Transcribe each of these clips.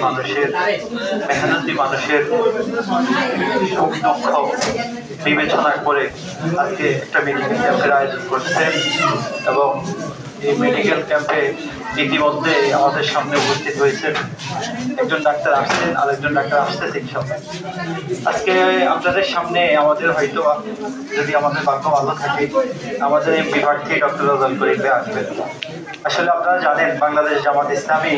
মানুষের মেহনতি মানুষের সুখ দুঃখ বিবেচনা করে আজকে একটা মেডিকেল ক্যাম্পের আয়োজন করছেন এবং এই মেডিকেল ক্যাম্পে ইতিমধ্যে আমাদের সামনে উপস্থিত হয়েছেন একজন ডাক্তার আসছেন আর একজন ডাক্তার আসতেছেন সামনে। আজকে আপনাদের সামনে আমাদের হয়তো যদি আমাদের ভাগ্য ভালো থাকে আমাদের এমপি প্রার্থী ডক্টর রেজাউল করিম ভাই আসবেন। আসলে আপনারা জানেন বাংলাদেশ জামাত ইসলামী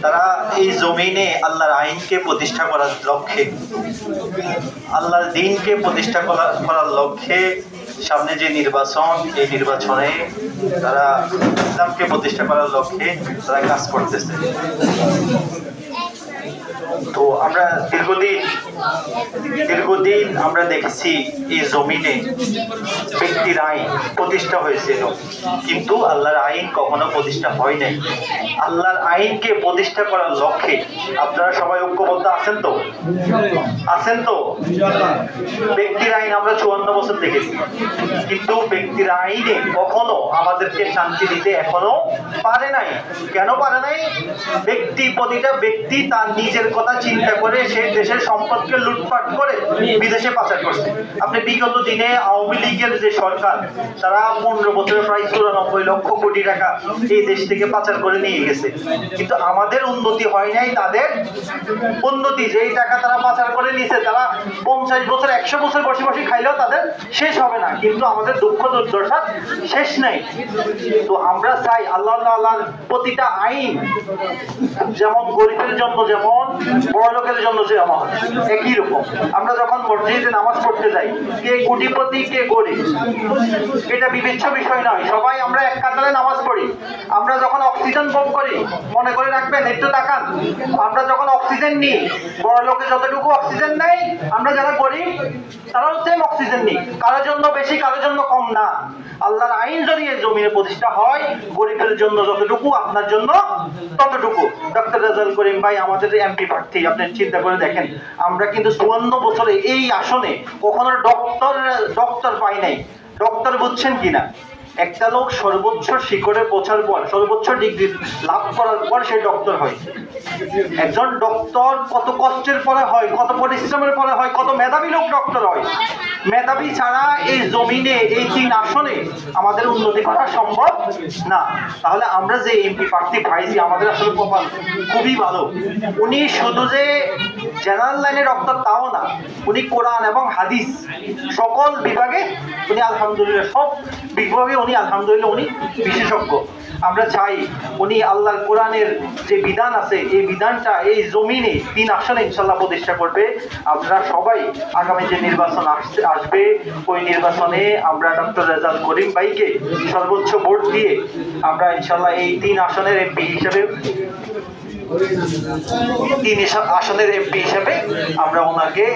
তারা এই জমিনে আল্লাহর আইনকে প্রতিষ্ঠা করার লক্ষ্যে, আল্লাহর দ্বীনকে প্রতিষ্ঠা করার লক্ষ্যে সামনে যে নির্বাচন, এই নির্বাচনে তারা ইসলামকে প্রতিষ্ঠা করার লক্ষ্যে তারা কাজ করতেছে। তো আমরা দীর্ঘদিন আমরা দেখেছি এই জমিনে ব্যক্তির আইন প্রতিষ্ঠা হয়েছিল, কিন্তু আল্লাহর আইন কখনো প্রতিষ্ঠা হয় নাই। আল্লাহর আইনকে প্রতিষ্ঠা করার লক্ষ্যে আপনারা সবাই ঐক্যবদ্ধ আছেন তো? আছেন তো? ব্যক্তির আইন আমরা 54 বছর দেখেছি, কিন্তু ব্যক্তির আইনে কখনো আমাদেরকে শান্তি দিতে এখনো পারে নাই। কেন পারে নাই? প্রতিটা ব্যক্তি তার নিজের কথা চিন্তা করে সে দেশের সম্পদকে লুটপাট করে বিদেশে পাচার করছে। আপনি বিগত দিনে আওয়ামী লীগের যে সরকার তারা 15 বছরে প্রায় 94 লক্ষ কোটি টাকা এই দেশ থেকে পাচার করে নিয়ে গেছে, কিন্তু আমাদের উন্নতি হয় নাই। তাদের উন্নতি, যেই টাকা তারা পাচার করে নিয়েছে তারা 50 বছর 100 বছর বসে বসে খাইলেও তাদের শেষ হবে না, কিন্তু আমাদের দুঃখ দুর্দশা শেষ নাই। তো আমরা চাই আল্লাহ তাআলার প্রতিটা আইন যেমন গরিবের জন্য যেমন বড় লোকের জন্য যেমন একই রকম। আমরা যখন মসজিদে নামাজ পড়তে যাই, কে কোটিপতি কে গরিব এটা বিবেচ্য বিষয় নয়, সবাই আমরা এক কাতারে নামাজ পড়ি। আমরা যখন অক্সিজেন ভোগ করি, মনে করে রাখবেন, একটু তাকান, আমরা যখন অক্সিজেন নিই, বড় লোকে যতটুকু অক্সিজেন নেই আমরা যারা গরিব তারাও সেম অক্সিজেন নিই, কারোর জন্য বেশি কারোর জন্য কম না। আল্লাহর আইন যদি এই জমিনে প্রতিষ্ঠা হয়, গরিবের জন্য যতটুকু আপনার জন্য ততটুকু। ডক্টর রেজাউল করিম ভাই আমাদের এমপি প্রার্থী, আপনি চিন্তা করে দেখেন, আমরা কিন্তু 54 বছরে এই আসনে কখনো ডক্টর পাই নাই। ডক্টর বুঝছেন কিনা? একটা লোক সর্বোচ্চ শিখরে পৌঁছার পর, সর্বোচ্চ ডিগ্রি লাভ করার পর সে ডক্টর হয়। একজন ডক্টর কত কষ্টের পরে হয়, কত পরিশ্রমের পরে হয়, কত মেধাবী লোক ডক্টর হয়। মেধাবী ছাড়া এই জমিনে এই 3 আসনে আমাদের উন্নতি করা সম্ভব না। তাহলে আমরা যে এমপি প্রার্থী পাইছি আমাদের আসলে কপাল খুবই ভালো। উনি শুধু যে জেনারেল লাইনে ডক্টর তাও না, উনি কোরআন এবং হাদিস সকল বিভাগে উনি আলহামদুলিল্লাহ, সব বিভাগে উনি আলহামদুলিল্লাহ উনি বিশেষজ্ঞ। আমরা চাই উনি আল্লাহর কোরআনের যে বিধান আছে এই বিধানটা এই জমিনে 3 আসনে ইনশাল্লাহ প্রতিষ্ঠা করবে। আপনারা সবাই আগামী যে নির্বাচন আসবে ওই নির্বাচনে আমরা ডক্টর রেজাউল করিম ভাইকে সর্বোচ্চ ভোট দিয়ে আমরা ইনশাল্লাহ এই 3 আসনের এমপি হিসেবে আমরা ওনাকে